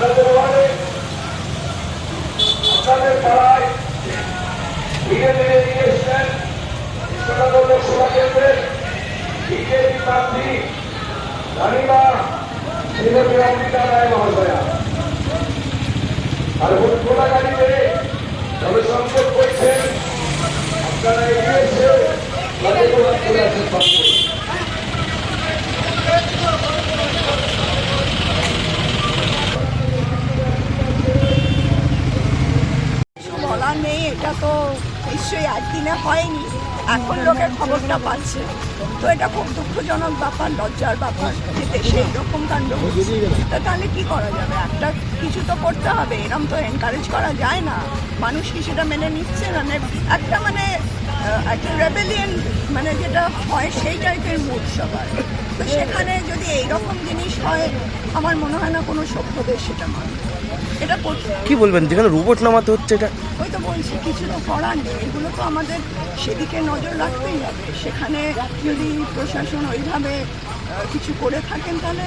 আপনাদের ওয়ার্ডে আপনাদের পাড়ায় ধীরে ধীরে নিয়ে এসছেন কৃষ্ণনগর লোকসভা কেন্দ্রের বিজেপি প্রার্থী রানীমা শ্রীমতী অমৃতা রায় মহাশয়া। আর ভোটগোলা গাড়িতে জনসংযোগ করছেন, আপনারা এগিয়ে এসে চলে আসেন। বলার নেই, এটা তো নিশ্চয়ই একদিনে হয়নি, এখন লোকের খবরটা পাচ্ছে, তো এটা খুব দুঃখজনক ব্যাপার, লজ্জার ব্যাপার যে দেশে এরকম কাণ্ড হচ্ছে। তা তাহলে কি করা যাবে, একটা কিছু তো করতে হবে, এরকম তো এনকারেজ করা যায় না। মানুষ কি সেটা মেনে নিচ্ছে না, একটা একটা রেবেলিয়ন যেটা হয় সেই টাইপের মুড সবার। তো সেখানে যদি এইরকম জিনিস হয়, আমার মনে হয় না কোনো সভ্য দেশ সেটা মানে এটা করতে। কি বলবেন, যেখানে রোবট নামাতে হচ্ছে এটা? ওই তো বলছি, কিছু তো করার নেই, এগুলো তো আমাদের সেদিকে নজর রাখতেই হবে। সেখানে যদি প্রশাসন ওইভাবে কিছু করে থাকেন, তাহলে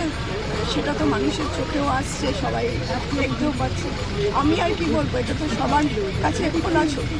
সেটা তো মানুষের চোখেও আসছে, সবাই দেখতেও পাচ্ছে। আমি আর কি বলবো, এটা তো সবার কাছে খোলা ছবি।